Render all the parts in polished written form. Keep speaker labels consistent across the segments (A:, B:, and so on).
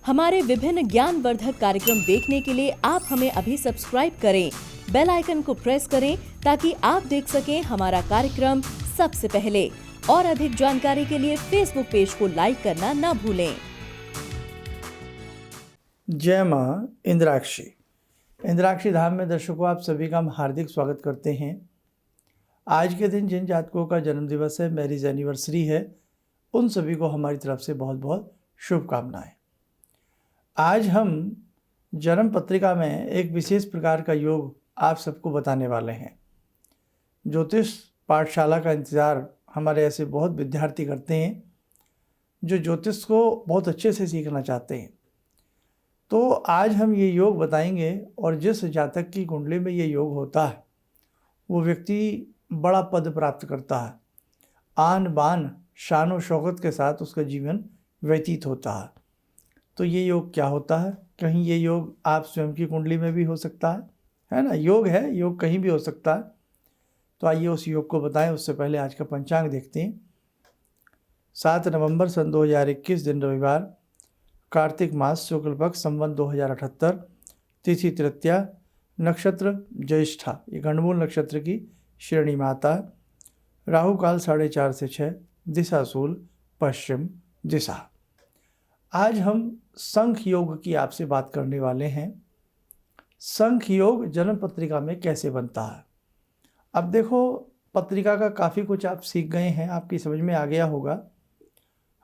A: हमारे विभिन्न ज्ञानवर्धक कार्यक्रम देखने के लिए आप हमें अभी सब्सक्राइब करें, बेल आइकन को प्रेस करें ताकि आप देख सकें हमारा कार्यक्रम सबसे पहले। और अधिक जानकारी के लिए फेसबुक पेज को लाइक करना न भूलें।
B: जय माँ इंद्राक्षी। इंद्राक्षी धाम में दर्शकों आप सभी का हम हार्दिक स्वागत करते हैं। आज के दिन जिन जातकों का जन्म दिवस है, मैरिज एनिवर्सरी है, उन सभी को हमारी तरफ से बहुत बहुत शुभकामनाएं। आज हम जन्म पत्रिका में एक विशेष प्रकार का योग आप सबको बताने वाले हैं। ज्योतिष पाठशाला का इंतज़ार हमारे ऐसे बहुत विद्यार्थी करते हैं जो ज्योतिष को बहुत अच्छे से सीखना चाहते हैं। तो आज हम ये योग बताएंगे और जिस जातक की कुंडली में ये योग होता है वो व्यक्ति बड़ा पद प्राप्त करता है, आन बान शान और शौकत के साथ उसका जीवन व्यतीत होता है। तो ये योग क्या होता है? कहीं ये योग आप स्वयं की कुंडली में भी हो सकता है ना? योग है, योग कहीं भी हो सकता है। तो आइए उस योग को बताएं। उससे पहले आज का पंचांग देखते हैं। 7 नवंबर सन 2021 दिन रविवार, कार्तिक मास शुक्ल पक्ष संवत 2078, तिथि तृतीया, नक्षत्र ज्येष्ठा, ये गंडमूल नक्षत्र की श्रेणी में आता है। राहु काल 4:30 से 6, दिशा शूल पश्चिम दिशा। आज हम संख योग की आपसे बात करने वाले हैं। संख योग जन्म पत्रिका में कैसे बनता है? अब देखो, पत्रिका का काफ़ी कुछ आप सीख गए हैं, आपकी समझ में आ गया होगा।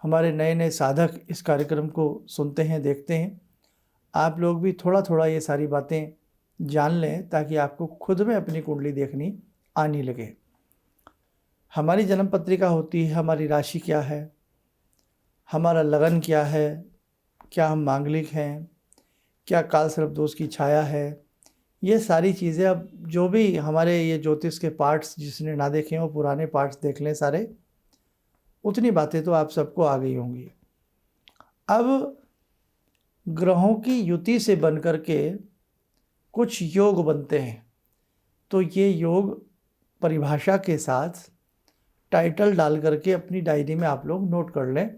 B: हमारे नए नए साधक इस कार्यक्रम को सुनते हैं, देखते हैं। आप लोग भी थोड़ा थोड़ा ये सारी बातें जान लें ताकि आपको खुद में अपनी कुंडली देखनी आने लगे। हमारी जन्म पत्रिका होती है, हमारी राशि क्या है, हमारा लगन क्या है, क्या हम मांगलिक हैं, क्या काल सर्प दोष की छाया है, ये सारी चीज़ें। अब जो भी हमारे ये ज्योतिष के पार्ट्स जिसने ना देखे हो, पुराने पार्ट्स देख लें सारे, उतनी बातें तो आप सबको आ गई होंगी। अब ग्रहों की युति से बन कर के कुछ योग बनते हैं। तो ये योग परिभाषा के साथ टाइटल डाल करके अपनी डायरी में आप लोग नोट कर लें।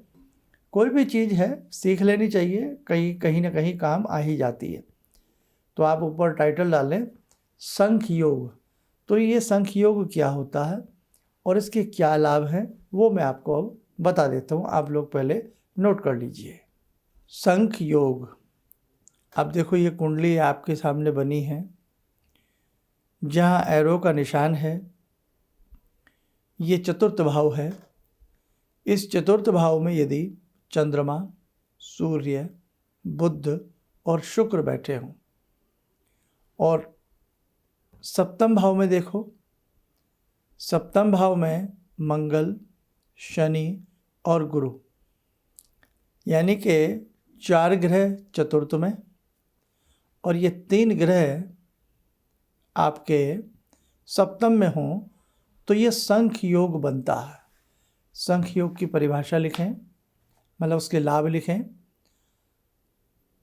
B: कोई भी चीज़ है सीख लेनी चाहिए, कहीं ना कहीं काम आ ही जाती है। तो आप ऊपर टाइटल डालें संख योग। तो ये संख योग क्या होता है और इसके क्या लाभ हैं वो मैं आपको अब बता देता हूँ। आप लोग पहले नोट कर लीजिए। संख योग। अब देखो, ये कुंडली आपके सामने बनी है, जहाँ एरो का निशान है, ये चतुर्थ भाव है। इस चतुर्थ भाव में यदि चंद्रमा, सूर्य, बुध और शुक्र बैठे हों, और सप्तम भाव में देखो, सप्तम भाव में मंगल, शनि और गुरु, यानी कि 4 ग्रह चतुर्थ में और ये 3 ग्रह आपके सप्तम में हों, तो ये संख योग बनता है। संख योग की परिभाषा लिखें, मतलब उसके लाभ लिखें।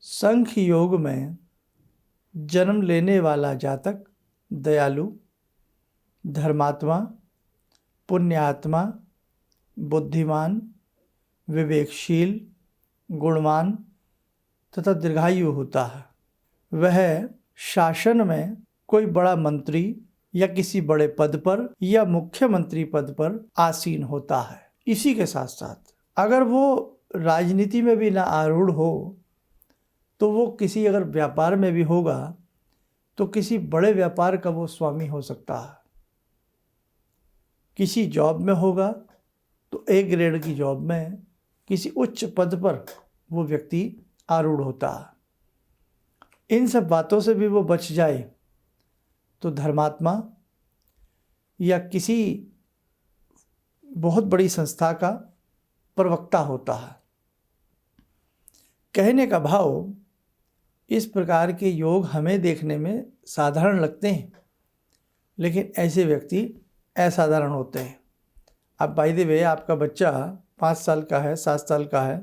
B: संख योग में जन्म लेने वाला जातक दयालु, धर्मात्मा, पुण्यात्मा, बुद्धिमान, विवेकशील, गुणवान तथा दीर्घायु होता है। वह शासन में कोई बड़ा मंत्री या किसी बड़े पद पर या मुख्यमंत्री पद पर आसीन होता है। इसी के साथ साथ अगर वो राजनीति में भी ना आरूढ़ हो तो वो किसी अगर व्यापार में भी होगा तो किसी बड़े व्यापार का वो स्वामी हो सकता है। किसी जॉब में होगा तो A ग्रेड की जॉब में किसी उच्च पद पर वो व्यक्ति आरूढ़ होता है। इन सब बातों से भी वो बच जाए तो धर्मात्मा या किसी बहुत बड़ी संस्था का प्रवक्ता होता है। कहने का भाव, इस प्रकार के योग हमें देखने में साधारण लगते हैं, लेकिन ऐसे व्यक्ति असाधारण होते हैं। अब बाय द वे, आपका बच्चा 5 साल का है, 7 साल का है,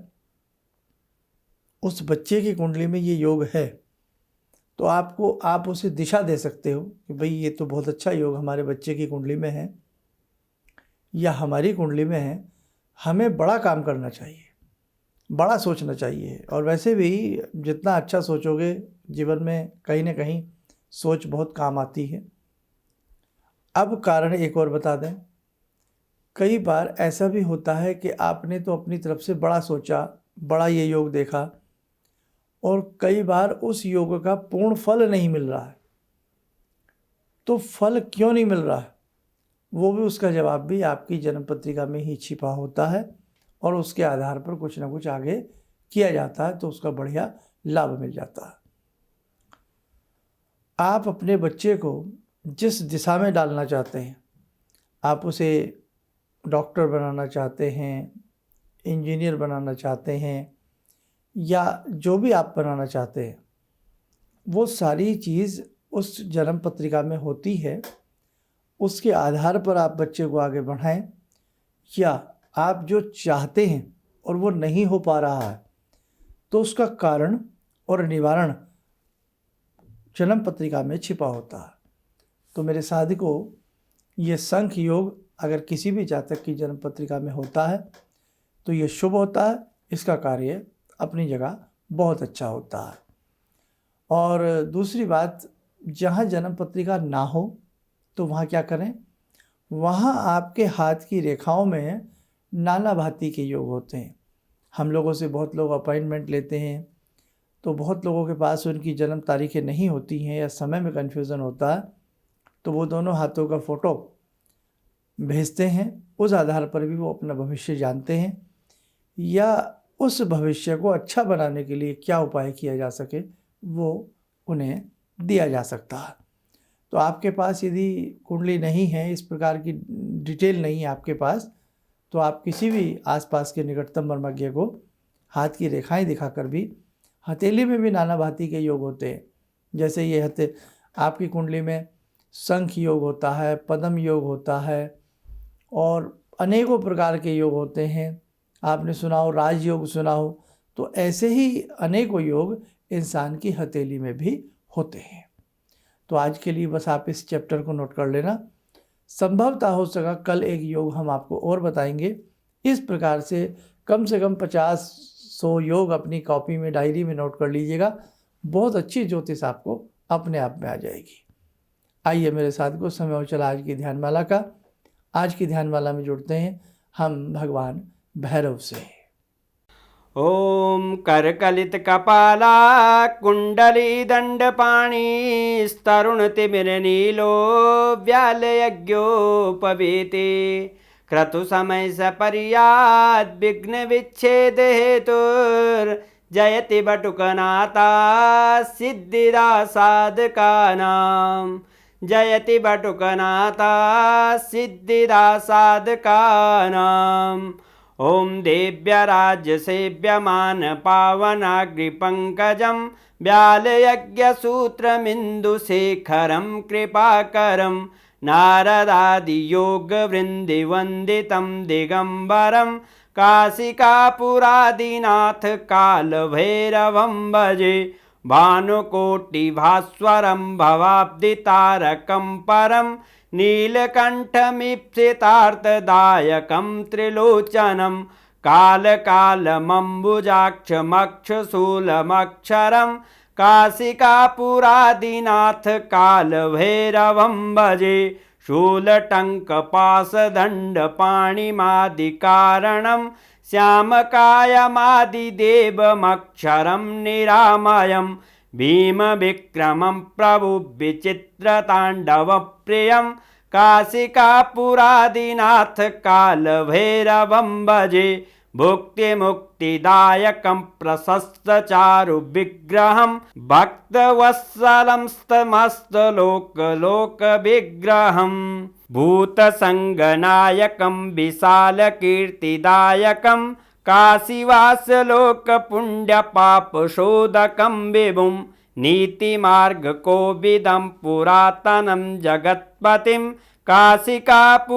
B: उस बच्चे की कुंडली में ये योग है, तो आप उसे दिशा दे सकते हो कि भाई ये तो बहुत अच्छा योग हमारे बच्चे की कुंडली में है या हमारी कुंडली में है, हमें बड़ा काम करना चाहिए। बड़ा सोचना चाहिए। और वैसे भी जितना अच्छा सोचोगे जीवन में कहीं ना कहीं सोच बहुत काम आती है। अब कारण एक और बता दें, कई बार ऐसा भी होता है कि आपने तो अपनी तरफ से बड़ा सोचा, बड़ा ये योग देखा, और कई बार उस योग का पूर्ण फल नहीं मिल रहा है। तो फल क्यों नहीं मिल रहा है, वो भी उसका जवाब भी आपकी जन्म पत्रिका में ही छिपा होता है, और उसके आधार पर कुछ ना कुछ आगे किया जाता है तो उसका बढ़िया लाभ मिल जाता है। आप अपने बच्चे को जिस दिशा में डालना चाहते हैं, आप उसे डॉक्टर बनाना चाहते हैं, इंजीनियर बनाना चाहते हैं, या जो भी आप बनाना चाहते हैं, वो सारी चीज़ उस जन्म पत्रिका में होती है। उसके आधार पर आप बच्चे को आगे बढ़ाएं, या आप जो चाहते हैं और वो नहीं हो पा रहा है तो उसका कारण और निवारण जन्म पत्रिका में छिपा होता है। तो मेरे साथियों, ये संख योग अगर किसी भी जातक की जन्म पत्रिका में होता है तो ये शुभ होता है, इसका कार्य अपनी जगह बहुत अच्छा होता है। और दूसरी बात, जहाँ जन्म पत्रिका ना हो तो वहाँ क्या करें, वहाँ आपके हाथ की रेखाओं में नाना भांति के योग होते हैं। हम लोगों से बहुत लोग अपॉइंटमेंट लेते हैं, तो बहुत लोगों के पास उनकी जन्म तारीखें नहीं होती हैं या समय में कन्फ्यूज़न होता है, तो वो दोनों हाथों का फ़ोटो भेजते हैं। उस आधार पर भी वो अपना भविष्य जानते हैं, या उस भविष्य को अच्छा बनाने के लिए क्या उपाय किया जा सके वो उन्हें दिया जा सकता है। तो आपके पास यदि कुंडली नहीं है, इस प्रकार की डिटेल नहीं है आपके पास, तो आप किसी भी आसपास के निकटतम मर्मज्ञ को हाथ की रेखाएं दिखाकर भी, हथेली में भी नाना भांति के योग होते हैं। जैसे ये आपकी कुंडली में शंख योग होता है, पद्म योग होता है, और अनेकों प्रकार के योग होते हैं। आपने सुना हो राजयोग, सुना हो, तो ऐसे ही अनेकों योग इंसान की हथेली में भी होते हैं। तो आज के लिए बस आप इस चैप्टर को नोट कर लेना। संभवतः हो सका कल एक योग हम आपको और बताएंगे। इस प्रकार से कम 50-100 योग अपनी कॉपी में, डायरी में नोट कर लीजिएगा। बहुत अच्छी ज्योतिष आपको अपने आप में आ जाएगी। आइए मेरे साथ को समय हो चला आज की ध्यानमाला का। आज की ध्यानमाला में जुड़ते हैं हम भगवान भैरव से।
C: ॐ करकलितकपाला कुण्डली दण्डपाणिस्तरुणतिमिरनीलो व्यालयज्ञोपवीते क्रतुसमयसपर्याद्विघ्नविच्छेदहेतुर्जयति बटुकनाथा सिद्धिदा साधकानां। जयति बटुकनाथा सिद्धिदा साधकानां। ॐ देव्यराज्यसेव्यमान पावनाग्निपङ्कजं व्यालयज्ञसूत्रमिन्दुशेखरं कृपाकरं नारदादियोगवृन्दिवन्दितं दिगम्बरं काशिकापुरादिनाथ कालभैरवं भजे। भानुकोटिभास्वरं भवाब्दितारकं परं नीलकण्ठमीप्सितार्थदायकं त्रिलोचनं कालकालमम्बुजाक्षमक्षशूलमक्षरं काशिकापुरादिनाथ कालभैरवं भजे। शूलटङ्कपाशदण्डपाणिमादिकारणं श्यामकायमादिदेवमक्षरं निरामयं भीमविक्रमं प्रभुविचित्रताण्डवप्रियं काशिकापुरादिनाथ कालभैरवं भजे। भुक्तिमुक्तिदायकं प्रशस्तचारुविग्रहं भक्तवत्सलं स्तमस्तलोकलोकविग्रहं भूतसङ्गनायकं विशालकीर्तिदायकं काशीवासलोकपुण्यपापशोधकं विभुं नीतिमार्गकोविदं पुरातनं जगत्पतिं काशिकापुरादिनाथ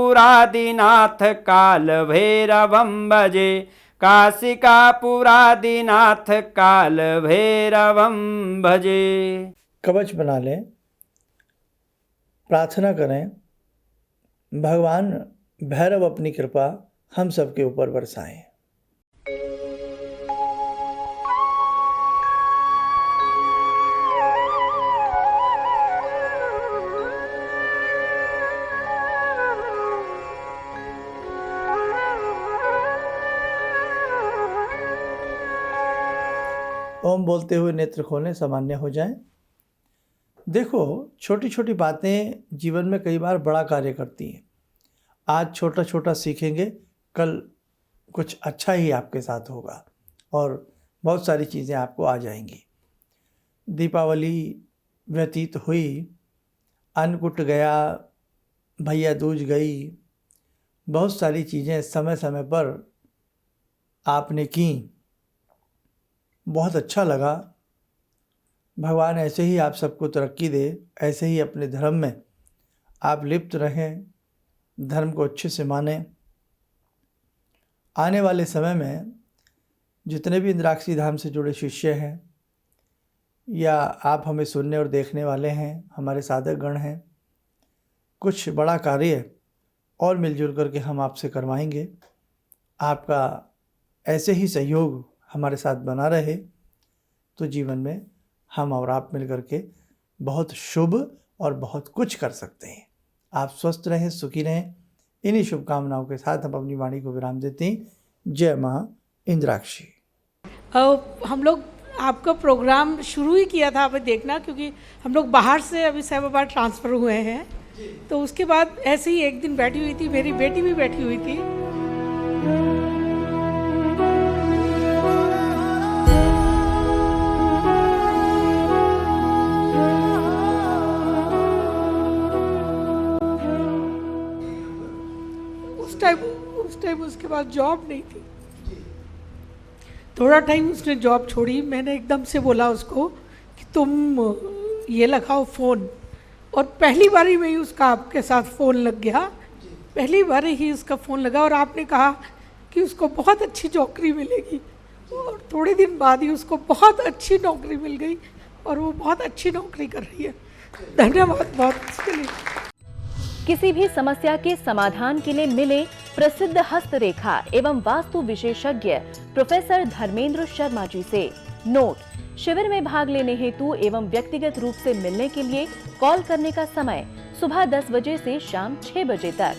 C: कालभैरवं भजे। काशिकापुरादिनाथ कालभैरवं भजे।
B: कवच बना लें, प्रार्थना करें, भगवान भैरव अपनी कृपा हम सबके ऊपर बरसाएं। ओम बोलते हुए नेत्र खोलें, सामान्य हो जाएं। देखो, छोटी छोटी बातें जीवन में कई बार बड़ा कार्य करती हैं। आज छोटा छोटा सीखेंगे, कल कुछ अच्छा ही आपके साथ होगा और बहुत सारी चीज़ें आपको आ जाएंगी। दीपावली व्यतीत हुई, अन्नकूट गया, भैया दूज गई, बहुत सारी चीज़ें समय समय पर आपने की, बहुत अच्छा लगा। भगवान ऐसे ही आप सबको तरक्की दे, ऐसे ही अपने धर्म में आप लिप्त रहें, धर्म को अच्छे से मानें। आने वाले समय में जितने भी इंद्राक्षी धाम से जुड़े शिष्य हैं या आप हमें सुनने और देखने वाले हैं, हमारे साधक गण हैं, कुछ बड़ा कार्य और मिलजुल करके हम आपसे करवाएंगे। आपका ऐसे ही सहयोग हमारे साथ बना रहे तो जीवन में हम और आप मिल करके बहुत शुभ और बहुत कुछ कर सकते हैं। आप स्वस्थ रहें, सुखी रहें। इन्हीं शुभकामनाओं के साथ हम अपनी वाणी को विराम देते हैं। जय मां इंद्राक्षी।
D: हम लोग आपका प्रोग्राम शुरू ही किया था अभी देखना, क्योंकि हम लोग बाहर से अभी साहिबाबाद ट्रांसफ़र हुए हैं, तो उसके बाद ऐसे ही एक दिन बैठी हुई थी, मेरी बेटी भी बैठी हुई थी। उस टाइम उसके पास जॉब नहीं थी। थोड़ा टाइम उसने जॉब छोड़ी। मैंने एकदम से बोला उसको कि तुम ये लगाओ फ़ोन, और पहली बार ही में ही उसका आपके साथ फ़ोन लग गया। पहली बार ही उसका फ़ोन लगा और आपने कहा कि उसको बहुत अच्छी नौकरी मिलेगी, और थोड़े दिन बाद ही उसको बहुत अच्छी नौकरी मिल गई और वो बहुत अच्छी नौकरी कर रही है। धन्यवाद बहुत इसके लिए।
A: किसी भी समस्या के समाधान के लिए मिले प्रसिद्ध हस्तरेखा एवं वास्तु विशेषज्ञ प्रोफेसर धर्मेंद्र शर्मा जी से। नोट: शिविर में भाग लेने हेतु एवं व्यक्तिगत रूप से मिलने के लिए कॉल करने का समय सुबह 10 बजे से शाम 6 बजे तक।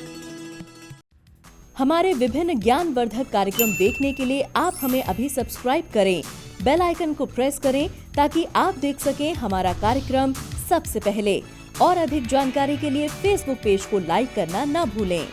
A: हमारे विभिन्न ज्ञानवर्धक कार्यक्रम देखने के लिए आप हमें अभी सब्सक्राइब करें, बेल आइकन को प्रेस करें ताकि आप देख सकें हमारा कार्यक्रम सबसे पहले। और अधिक जानकारी के लिए फेसबुक पेज को लाइक करना न भूलें।